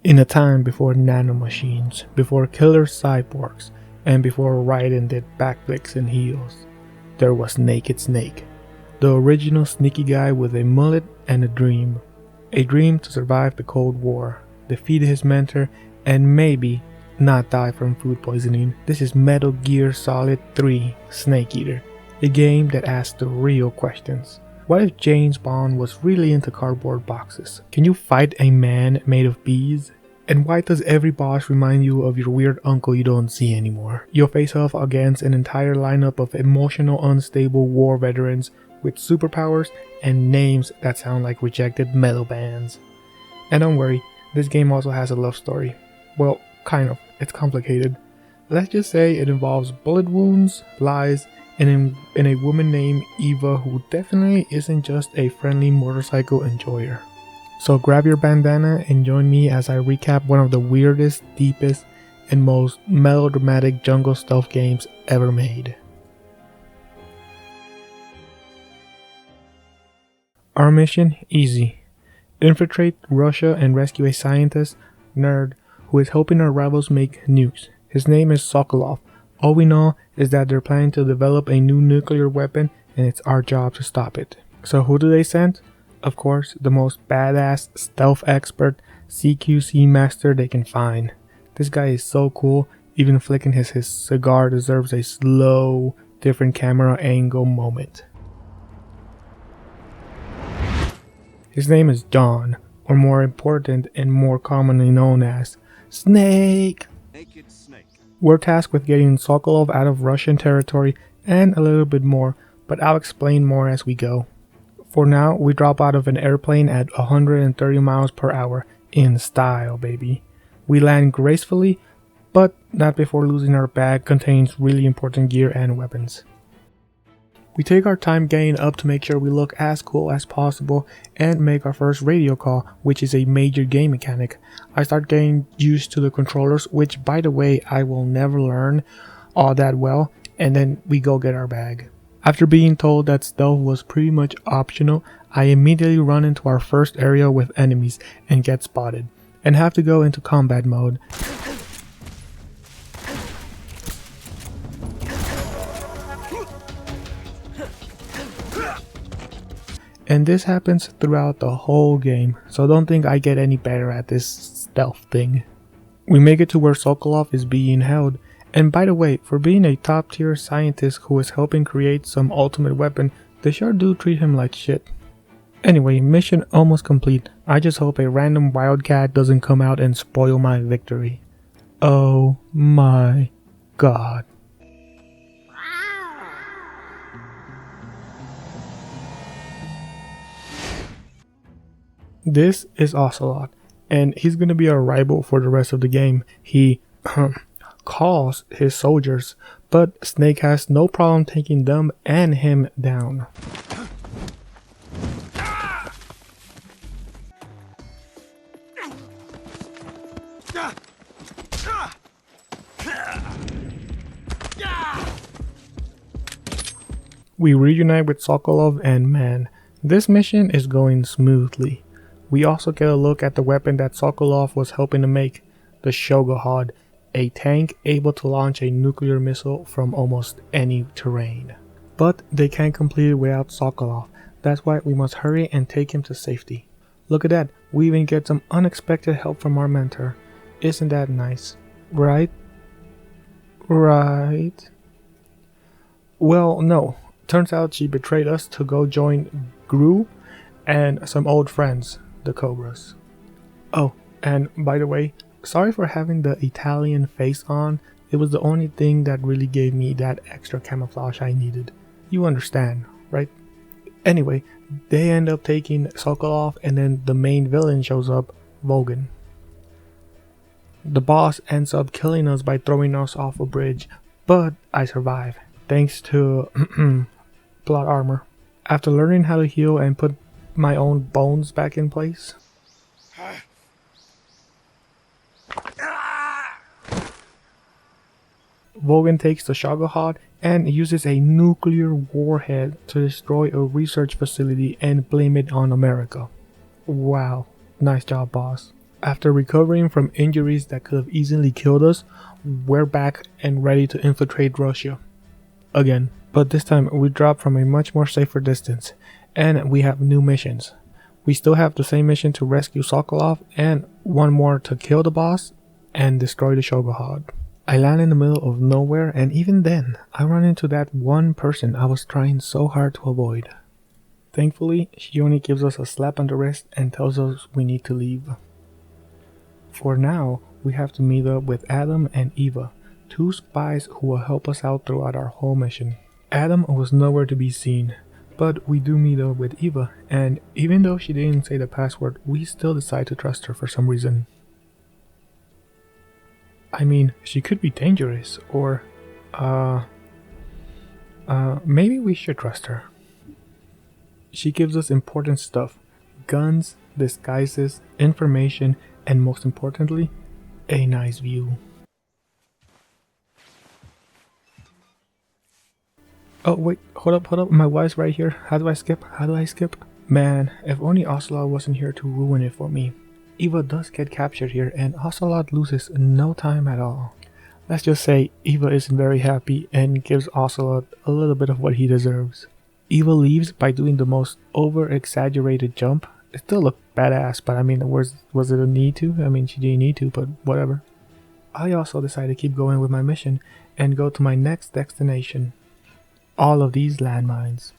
In a time before nanomachines, before killer cyborgs, and before Raiden did backflips and heels, there was Naked Snake, the original sneaky guy with a mullet and a dream. A dream to survive the Cold War, defeat his mentor, and maybe not die from food poisoning. This is Metal Gear Solid 3 Snake Eater, a game that asks the real questions. What if James Bond was really into cardboard boxes? Can you fight a man made of bees? And why does every boss remind you of your weird uncle you don't see anymore? You'll face off against an entire lineup of emotional unstable war veterans with superpowers and names that sound like rejected metal bands. And don't worry, this game also has a love story. Well, kind of. It's complicated. Let's just say it involves bullet wounds, lies, and a woman named Eva who definitely isn't just a friendly motorcycle enjoyer. So grab your bandana and join me as I recap one of the weirdest, deepest, and most melodramatic jungle stealth games ever made. Our mission? Easy. Infiltrate Russia and rescue a scientist, nerd, who is helping our rivals make nukes. His name is Sokolov. All we know is that they're planning to develop a new nuclear weapon and it's our job to stop it. So who do they send? Of course, the most badass stealth expert CQC master they can find. This guy is so cool, even flicking his cigar deserves a slow, different camera angle moment. His name is John, or more important and more commonly known as Snake. Naked Snake. We're tasked with getting Sokolov out of Russian territory and a little bit more, but I'll explain more as we go. For now, we drop out of an airplane at 130 miles per hour, in style, baby. We land gracefully, but not before losing our bag contains really important gear and weapons. We take our time getting up to make sure we look as cool as possible and make our first radio call, which is a major game mechanic. I start getting used to the controllers, which by the way I will never learn all that well, and then we go get our bag. After being told that stealth was pretty much optional, I immediately run into our first area with enemies and get spotted, and have to go into combat mode. And this happens throughout the whole game, so don't think I get any better at this stealth thing. We make it to where Sokolov is being held, and by the way, for being a top tier scientist who is helping create some ultimate weapon, they sure do treat him like shit. Anyway, mission almost complete. I just hope a random wildcat doesn't come out and spoil my victory. Oh my god. This is Ocelot, and he's gonna be our rival for the rest of the game. He calls his soldiers, but Snake has no problem taking them and him down. We reunite with Sokolov, and man, this mission is going smoothly. We also get a look at the weapon that Sokolov was helping to make, the Shoggothod, a tank able to launch a nuclear missile from almost any terrain. But they can't complete it without Sokolov. That's why we must hurry and take him to safety. Look at that, we even get some unexpected help from our mentor. Isn't that nice? Right? Right? Well, no. Turns out she betrayed us to go join Gru and some old friends, the Cobras. Oh, and by the way, sorry for having the Italian face on. It was the only thing that really gave me that extra camouflage I needed. You understand, right? Anyway, they end up taking Sokolov, and then the main villain shows up, Vogan. The boss ends up killing us by throwing us off a bridge, but I survive, thanks to plot armor. After learning how to heal and put my own bones back in place, Vogan takes the Shoggothod and uses a nuclear warhead to destroy a research facility and blame it on America. Wow, nice job, boss. After recovering from injuries that could have easily killed us, we're back and ready to infiltrate Russia. Again. But this time we drop from a much more safer distance, and we have new missions. We still have the same mission to rescue Sokolov and one more to kill the boss and destroy the Shoggothad. I land in the middle of nowhere, and even then, I run into that one person I was trying so hard to avoid. Thankfully, she only gives us a slap on the wrist and tells us we need to leave. For now, we have to meet up with Adam and Eva, two spies who will help us out throughout our whole mission. Adam was nowhere to be seen, but we do meet up with Eva, and even though she didn't say the password, we still decide to trust her for some reason. I mean, she could be dangerous, or, maybe we should trust her. She gives us important stuff: guns, disguises, information, and most importantly, a nice view. Oh wait, hold up, my wife's right here. How do I skip? Man, if only Ocelot wasn't here to ruin it for me. Eva does get captured here, and Ocelot loses no time at all. Let's just say Eva isn't very happy and gives Ocelot a little bit of what he deserves. Eva leaves by doing the most over-exaggerated jump. It still looked badass, but I mean, was it a need to? I mean, she didn't need to, but whatever. I also decided to keep going with my mission and go to my next destination. All of these landmines.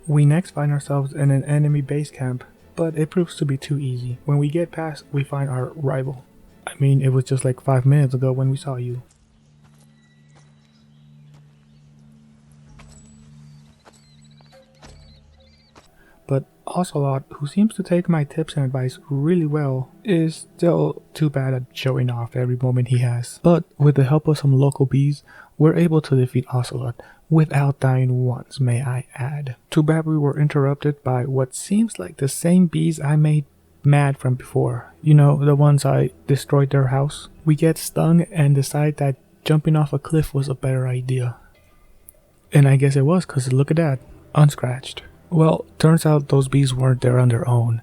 We next find ourselves in an enemy base camp, but it proves to be too easy. When we get past, we find our rival. I mean, it was just like 5 minutes ago when we saw you. But Ocelot, who seems to take my tips and advice really well, is still too bad at showing off every moment he has. But with the help of some local bees, we're able to defeat Ocelot without dying once, may I add. Too bad we were interrupted by what seems like the same bees I made mad from before. You know, the ones I destroyed their house. We get stung and decide that jumping off a cliff was a better idea. And I guess it was, cause look at that, unscratched. Well, turns out those bees weren't there on their own.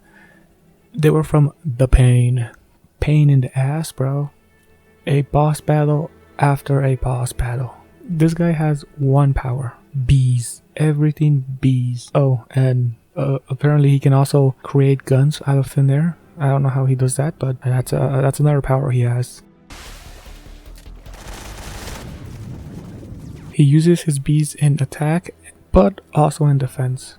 They were from the pain. Pain in the ass, bro. A boss battle after a boss battle. This guy has one power. Bees. Everything bees. Oh, and apparently he can also create guns out of thin air. I don't know how he does that, but that's another power he has. He uses his bees in attack, but also in defense.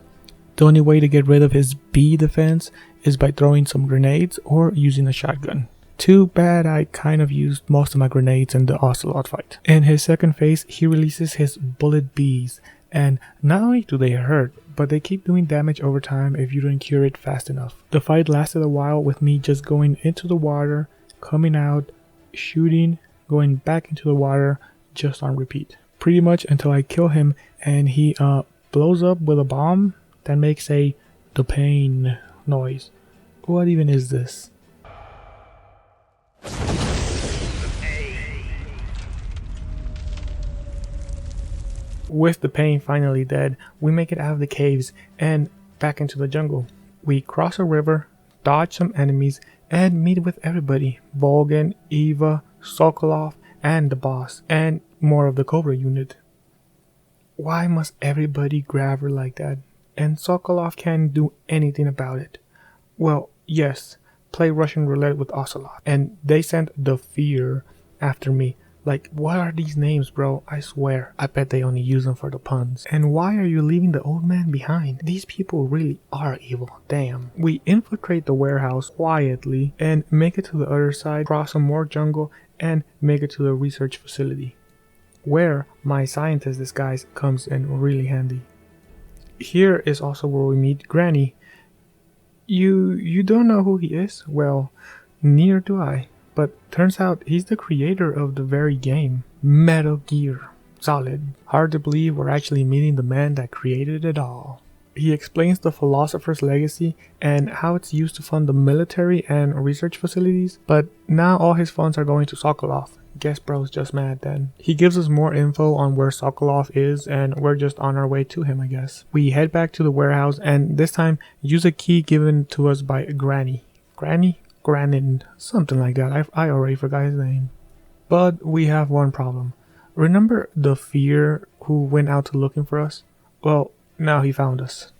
The only way to get rid of his bee defense is by throwing some grenades or using a shotgun. Too bad I kind of used most of my grenades in the Ocelot fight. In his second phase, he releases his bullet bees, and not only do they hurt, but they keep doing damage over time if you don't cure it fast enough. The fight lasted a while with me just going into the water, coming out, shooting, going back into the water, just on repeat. Pretty much until I kill him and he blows up with a bomb that makes the pain noise. What even is this? With the pain finally dead, we make it out of the caves and back into the jungle. We cross a river, dodge some enemies, and meet with everybody. Volgan, Eva, Sokolov, and the boss, and more of the Cobra unit. Why must everybody grab her like that? And Sokolov can't do anything about it. Well, yes, play Russian roulette with Ocelot. And they sent the fear after me. Like, what are these names, bro? I swear, I bet they only use them for the puns. And why are you leaving the old man behind? These people really are evil, damn. We infiltrate the warehouse quietly and make it to the other side, cross some more jungle, and make it to the research facility, where my scientist disguise comes in really handy. Here is also where we meet Granny. You don't know who he is? Well, neither do I. But turns out he's the creator of the very game. Metal Gear Solid. Hard to believe we're actually meeting the man that created it all. He explains the philosopher's legacy and how it's used to fund the military and research facilities, but now all his funds are going to Sokolov. Guess bro's just mad then. He gives us more info on where Sokolov is and we're just on our way to him, I guess. We head back to the warehouse and this time use a key given to us by Granny. Granin, something like that. I already forgot his name. But we have one problem. Remember the Fear who went out to looking for us? Well, now he found us.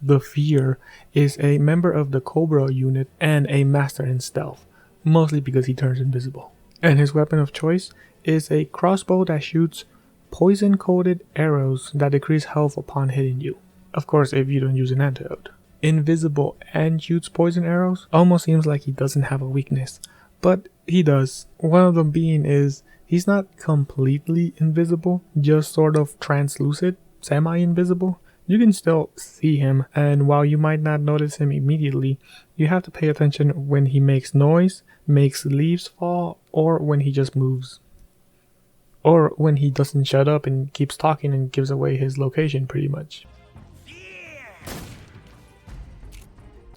The Fear is a member of the Cobra unit and a master in stealth, mostly because he turns invisible. And his weapon of choice is a crossbow that shoots poison-coated arrows that decrease health upon hitting you. Of course, if you don't use an antidote. Invisible and shoots poison arrows almost seems like he doesn't have a weakness, but he does. One of them being is he's not completely invisible, just sort of translucent, semi-invisible. You can still see him, and while you might not notice him immediately, you have to pay attention when he makes noise, makes leaves fall, or when he just moves. Or when he doesn't shut up and keeps talking and gives away his location pretty much.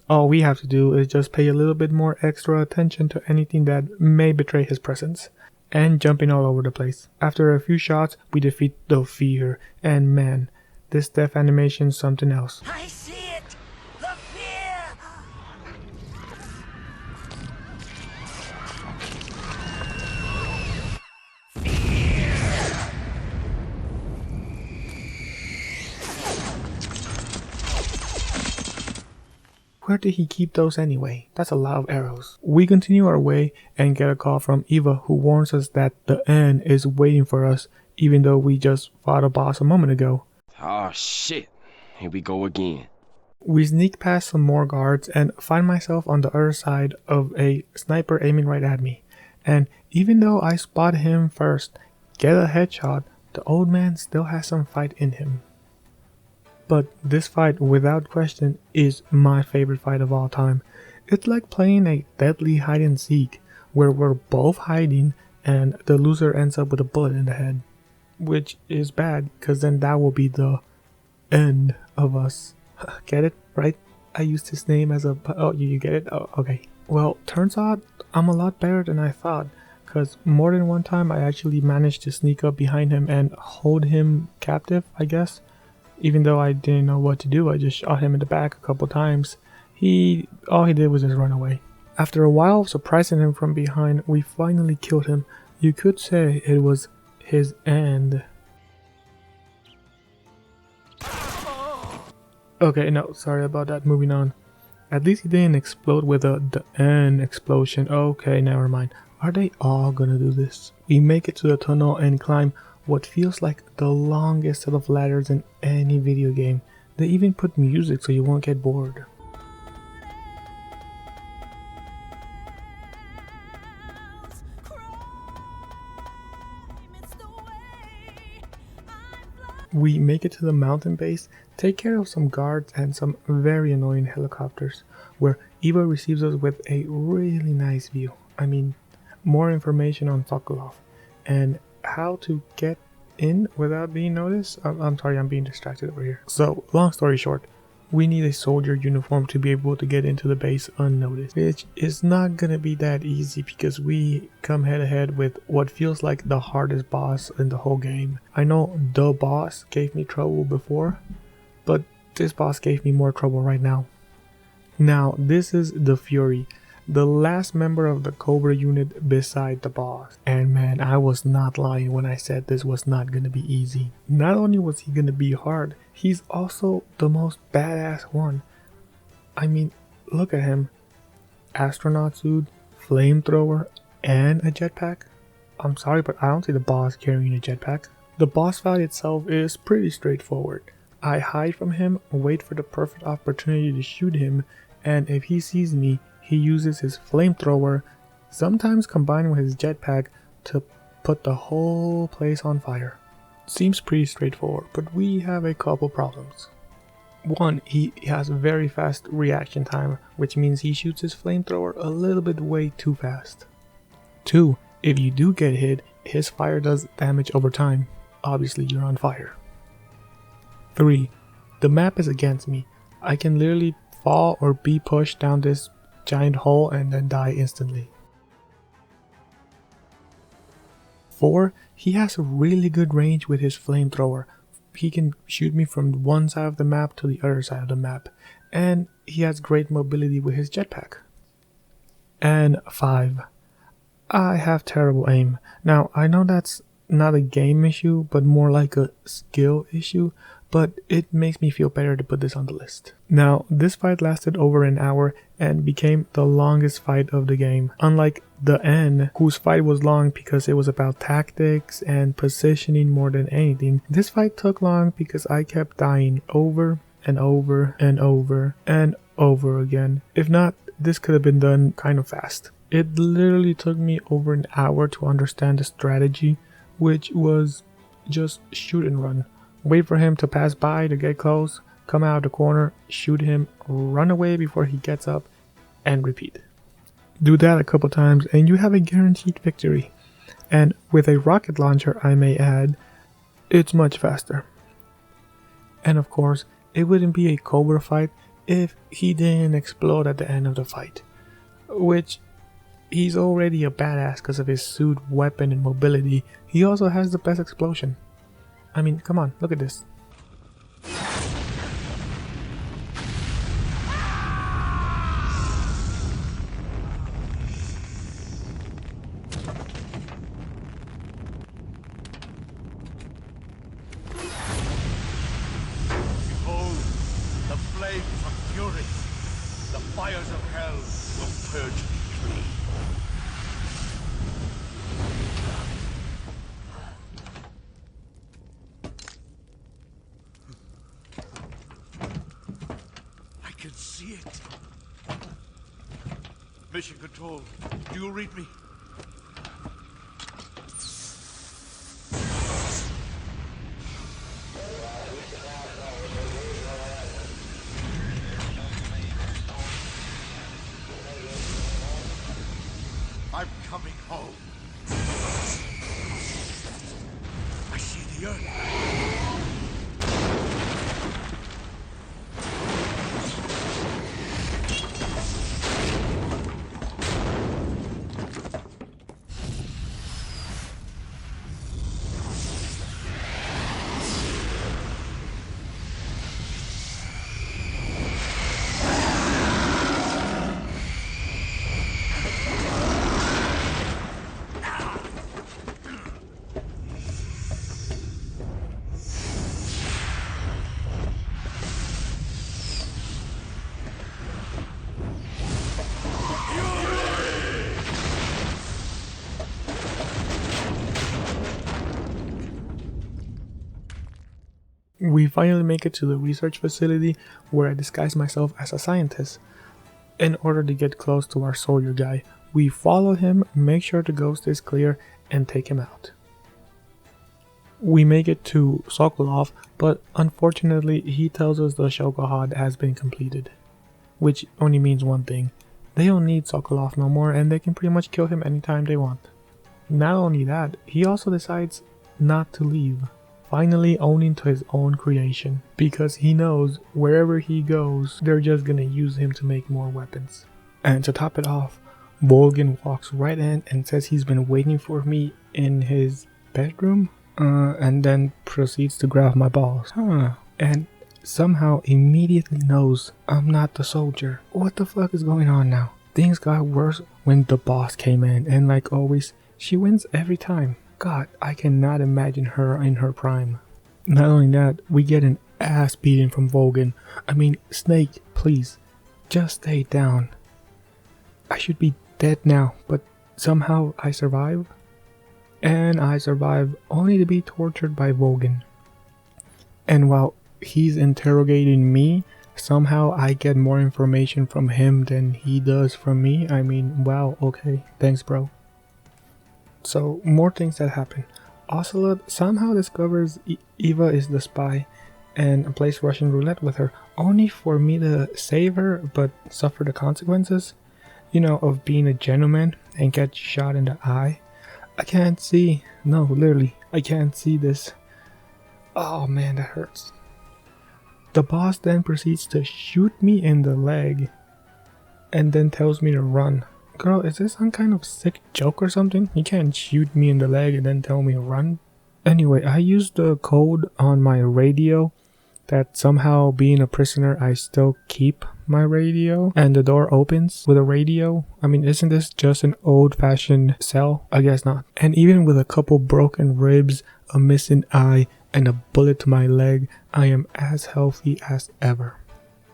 All we have to do is just pay a little bit more extra attention to anything that may betray his presence, and jumping all over the place. After a few shots, we defeat the Fear, and man, this death animation's something else. I see it! The fear! Where did he keep those anyway? That's a lot of arrows. We continue our way and get a call from Eva who warns us that the end is waiting for us even though we just fought a boss a moment ago. Oh shit, here we go again. We sneak past some more guards and find myself on the other side of a sniper aiming right at me. And even though I spot him first, get a headshot, the old man still has some fight in him. But this fight, without question, is my favorite fight of all time. It's like playing a deadly hide and seek, where we're both hiding and the loser ends up with a bullet in the head. Which is bad, because then that will be the end of us. Get it? Right? I used his name as a... Oh, you get it? Oh, okay. Well, turns out I'm a lot better than I thought, because more than one time I actually managed to sneak up behind him and hold him captive, I guess. Even though I didn't know what to do, I just shot him in the back a couple times. All he did was just run away. After a while of surprising him from behind, we finally killed him. You could say it was his end. Okay, no, sorry about that, moving on. At least he didn't explode with the end explosion. Okay, never mind. Are they all gonna do this? We make it to the tunnel and climb what feels like the longest set of ladders in any video game. They even put music so you won't get bored. We make it to the mountain base, take care of some guards and some very annoying helicopters, where Eva receives us with a really nice view. I mean, more information on Sokolov, and how to get in without being noticed. I'm sorry, I'm being distracted over here. So, long story short, we need a soldier uniform to be able to get into the base unnoticed. Which is not gonna be that easy because we come head to head with what feels like the hardest boss in the whole game. I know the boss gave me trouble before, but this boss gave me more trouble right now. Now, this is the Fury, the last member of the Cobra unit beside the boss. And man, I was not lying when I said this was not gonna be easy. Not only was he gonna be hard, he's also the most badass one. I mean, look at him. Astronaut suit, flamethrower, and a jetpack. I'm sorry, but I don't see the boss carrying a jetpack. The boss fight itself is pretty straightforward. I hide from him, wait for the perfect opportunity to shoot him, and if he sees me, he uses his flamethrower, sometimes combined with his jetpack, to put the whole place on fire. Seems pretty straightforward, but we have a couple problems. One, he has a very fast reaction time, which means he shoots his flamethrower a little bit way too fast. Two, if you do get hit, his fire does damage over time. Obviously, you're on fire. 3, the map is against me. I can literally fall or be pushed down this giant hole and then die instantly. 4, he has a really good range with his flamethrower. He can shoot me from one side of the map to the other side of the map. And he has great mobility with his jetpack. And 5, I have terrible aim. Now, I know that's not a game issue, but more like a skill issue, but it makes me feel better to put this on the list. Now, this fight lasted over an hour and became the longest fight of the game. Unlike the end, whose fight was long because it was about tactics and positioning more than anything, this fight took long because I kept dying over and over and over and over again. If not, this could have been done kind of fast. It literally took me over an hour to understand the strategy, which was just shoot and run. Wait for him to pass by to get close, come out of the corner, shoot him, run away before he gets up, and repeat. Do that a couple times and you have a guaranteed victory. And with a rocket launcher, I may add, it's much faster. And of course, it wouldn't be a Cobra fight if he didn't explode at the end of the fight. Which, he's already a badass because of his suit, weapon, and mobility. He also has the best explosion. I mean, come on, look at this. Behold, the flames of fury, the fires of hell will purge me clean. I can see it. Mission Control, do you read me? I'm coming home. I see the earth. We finally make it to the research facility where I disguise myself as a scientist. In order to get close to our soldier guy, we follow him, make sure the ghost is clear, and take him out. We make it to Sokolov, but unfortunately he tells us the Shogohod has been completed. Which only means one thing. They don't need Sokolov no more and they can pretty much kill him anytime they want. Not only that, he also decides not to leave. Finally owning to his own creation, because he knows wherever he goes, they're just gonna use him to make more weapons. And to top it off, Volgin walks right in and says he's been waiting for me in his bedroom, and then proceeds to grab my balls. And somehow immediately knows I'm not the soldier. What the fuck is going on now? Things got worse when the boss came in, and like always, she wins every time. God, I cannot imagine her in her prime. Not only that, we get an ass beating from Volgin. I mean, Snake, please, just stay down. I should be dead now, but somehow I survive. And I survive only to be tortured by Volgin. And while he's interrogating me, somehow I get more information from him than he does from me. I mean, wow, okay, thanks bro. So, more things that happen. Ocelot somehow discovers Eva is the spy and plays Russian roulette with her, only for me to save her but suffer the consequences, you know, of being a gentleman and get shot in the eye. I can't see, no, literally, I can't see this. Oh man, that hurts. The boss then proceeds to shoot me in the leg and then tells me to run. Girl, is this some kind of sick joke or something? You can't shoot me in the leg and then tell me to run. Anyway, I used the code on my radio that somehow being a prisoner I still keep my radio and the door opens with a radio. I mean, isn't this just an old-fashioned cell? I guess not. And even with a couple broken ribs, a missing eye, and a bullet to my leg, I am as healthy as ever.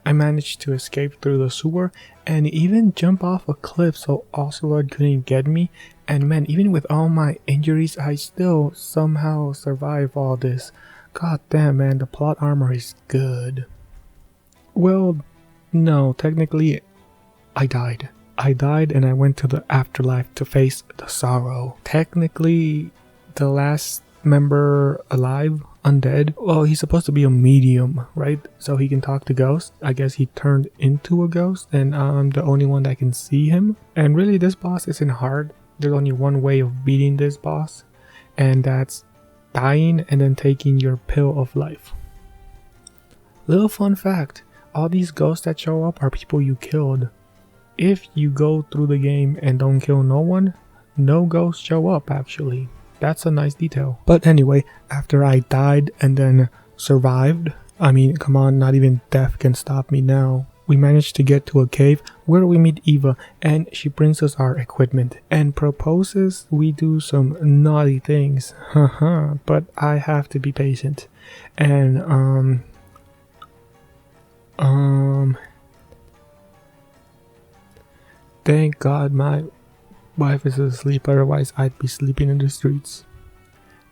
I managed to escape through the sewer and even jump off a cliff so Ocelot couldn't get me. And man, even with all my injuries, I still somehow survive all this. God damn, man, the plot armor is good. Well, no, technically, I died. I died and I went to the afterlife to face the sorrow. Technically, the last member alive, undead, well, he's supposed to be a medium, right? So he can talk to ghosts. I guess he turned into a ghost and I'm the only one that can see him. And really, this boss isn't hard. There's only one way of beating this boss, and that's dying and then taking your pill of life. Little fun fact, all these ghosts that show up are people you killed. If you go through the game and don't kill no one, no ghosts show up actually. That's a nice detail. But anyway, after I died and then survived, I mean, come on, not even death can stop me now. We managed to get to a cave where we meet Eva, and she brings us our equipment and proposes we do some naughty things. Haha, but I have to be patient. And thank God my wife is asleep, otherwise I'd be sleeping in the streets.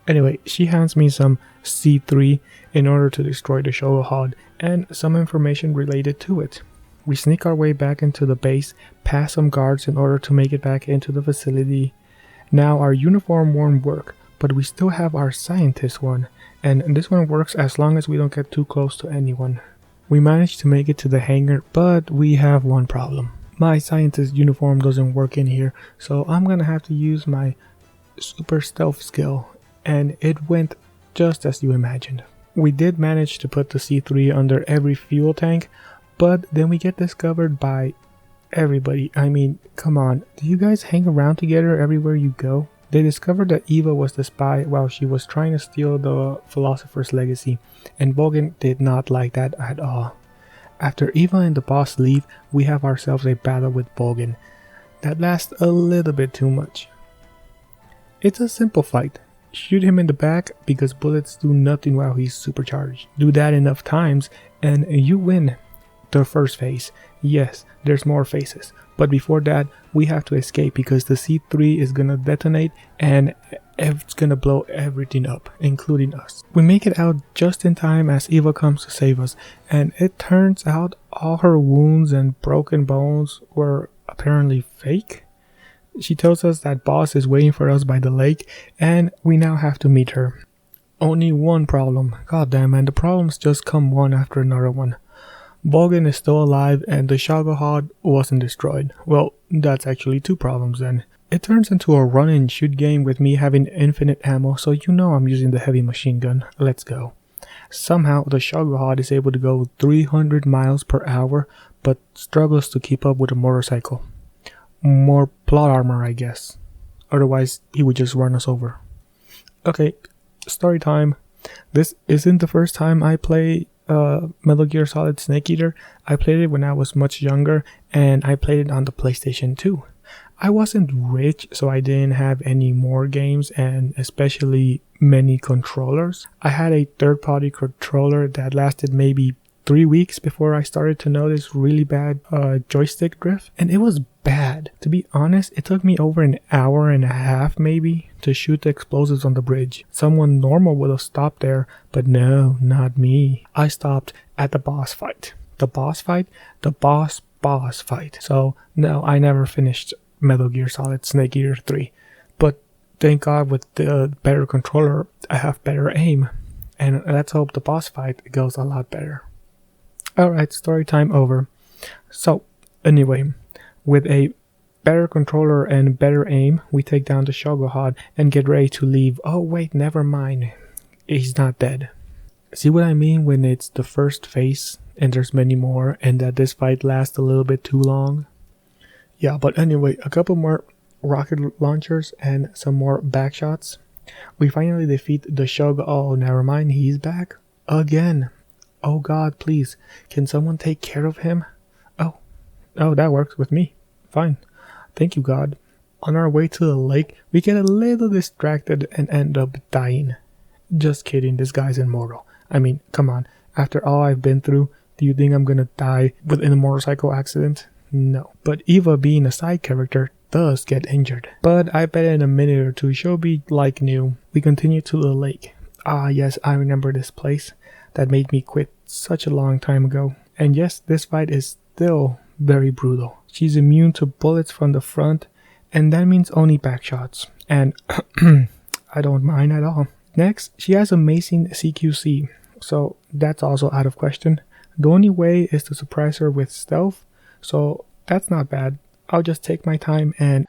Anyway, she hands me some C3 in order to destroy the Shogohod and some information related to it. We sneak our way back into the base, past some guards in order to make it back into the facility. Now our uniform won't work, but we still have our scientist one, and this one works as long as we don't get too close to anyone. We managed to make it to the hangar, but we have one problem. My scientist uniform doesn't work in here, so I'm gonna have to use my super stealth skill, and it went just as you imagined. We did manage to put the C3 under every fuel tank, but then we get discovered by everybody. I mean, come on, do you guys hang around together everywhere you go? They discovered that Eva was the spy while she was trying to steal the philosopher's legacy, and Bogan did not like that at all. After Eva and the boss leave, we have ourselves a battle with Bogan that lasts a little bit too much. It's a simple fight. Shoot him in the back because bullets do nothing while he's supercharged. Do that enough times and you win the first phase. Yes, there's more phases, but before that we have to escape because the C3 is gonna detonate and it's gonna blow everything up, including us. We make it out just in time as Eva comes to save us, and it turns out all her wounds and broken bones were apparently fake. She tells us that boss is waiting for us by the lake and we now have to meet her. Only one problem. God damn, man, the problems just come one after another one. Bogan is still alive and the Shogohod wasn't destroyed. Well, that's actually two problems then. It turns into a run and shoot game with me having infinite ammo, so you know I'm using the heavy machine gun. Let's go. Somehow the Shogohod is able to go 300 miles per hour, but struggles to keep up with a motorcycle. More plot armor, I guess. Otherwise, he would just run us over. Okay, story time. This isn't the first time I play Metal Gear Solid Snake Eater. I played it when I was much younger, and I played it on the PlayStation 2. I wasn't rich, so I didn't have any more games, and especially many controllers. I had a third-party controller that lasted maybe 3 weeks before I started to notice really bad joystick drift, and it was bad. To be honest, it took me over an hour and a half maybe to shoot the explosives on the bridge. Someone normal would have stopped there, but no, not me. I stopped at the boss fight. The boss fight? The boss fight. So no, I never finished Metal Gear Solid Snake Eater 3. But thank God with the better controller, I have better aim. And let's hope the boss fight goes a lot better. Alright, story time over. So, anyway, with a better controller and better aim, we take down the Shogohod and get ready to leave. Oh wait, never mind. He's not dead. See what I mean when it's the first phase and there's many more and that this fight lasts a little bit too long? Yeah, but anyway, a couple more rocket launchers and some more back shots. We finally defeat the Shug. Oh, never mind, he's back again. Oh god, please, can someone take care of him? Oh, that works with me. Fine. Thank you, God. On our way to the lake, we get a little distracted and end up dying. Just kidding, this guy's immortal. I mean, come on. After all I've been through, do you think I'm gonna die within a motorcycle accident? No. But Eva, being a side character, does get injured. But I bet in a minute or two she'll be like new. We continue to the lake. Ah yes, I remember this place. That made me quit such a long time ago. And yes, this fight is still very brutal. She's immune to bullets from the front, and that means only back shots. And I don't mind at all. Next, she has amazing CQC, so that's also out of question. The only way is to surprise her with stealth, so that's not bad. I'll just take my time and...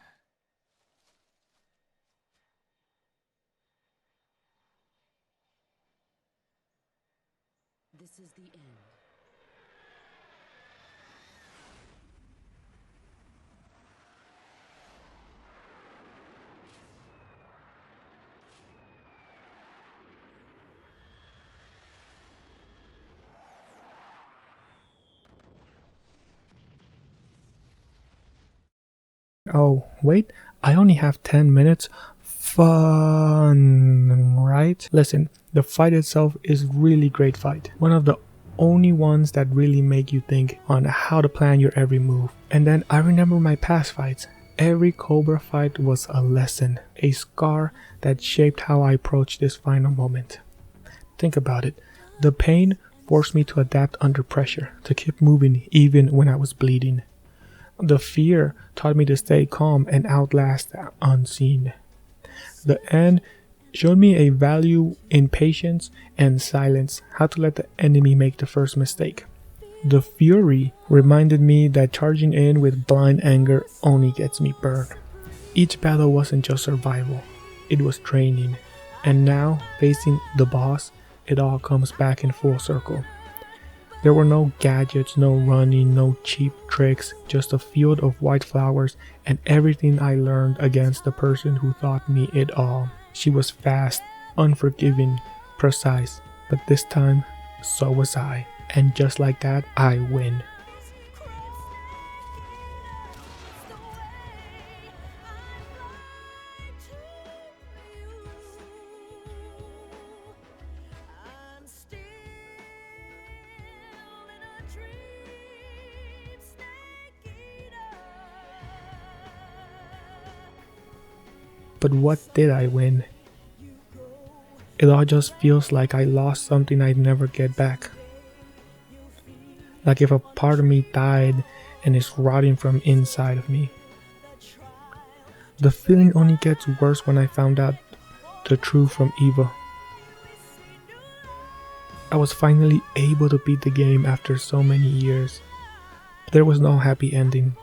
This is the end. Oh, wait, I only have 10 minutes. Fun, right? Listen, the fight itself is really great fight. One of the only ones that really make you think on how to plan your every move. And then I remember my past fights. Every Cobra fight was a lesson, a scar that shaped how I approached this final moment. Think about it. The pain forced me to adapt under pressure, to keep moving even when I was bleeding. The fear taught me to stay calm and outlast the unseen. The end showed me a value in patience and silence, how to let the enemy make the first mistake. The fury reminded me that charging in with blind anger only gets me burned. Each battle wasn't just survival, it was training. And now, facing the boss, it all comes back in full circle. There were no gadgets, no running, no cheap tricks, just a field of white flowers and everything I learned against the person who taught me it all. She was fast, unforgiving, precise, but this time, so was I. And just like that, I win. But what did I win? It all just feels like I lost something I'd never get back. Like if a part of me died and is rotting from inside of me. The feeling only gets worse when I found out the truth from Eva. I was finally able to beat the game after so many years. There was no happy ending,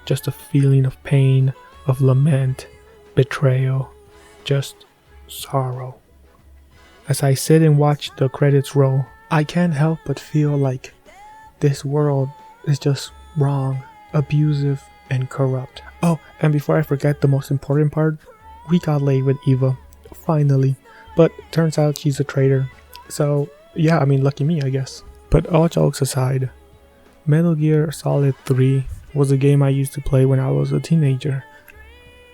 just a feeling of pain, of lament, betrayal, just sorrow. As I sit and watch the credits roll, I can't help but feel like this world is just wrong, abusive, and corrupt. Oh, and before I forget the most important part, we got laid with Eva, finally. But turns out she's a traitor. So yeah, I mean, lucky me, I guess. But all jokes aside, Metal Gear Solid 3 was a game I used to play when I was a teenager.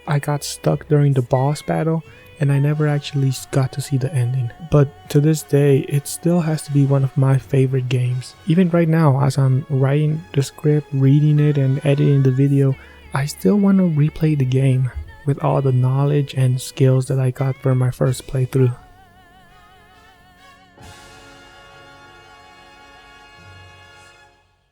I got stuck during the boss battle and I never actually got to see the ending. But to this day, it still has to be one of my favorite games. Even right now, as I'm writing the script, reading it, and editing the video, I still want to replay the game with all the knowledge and skills that I got from my first playthrough.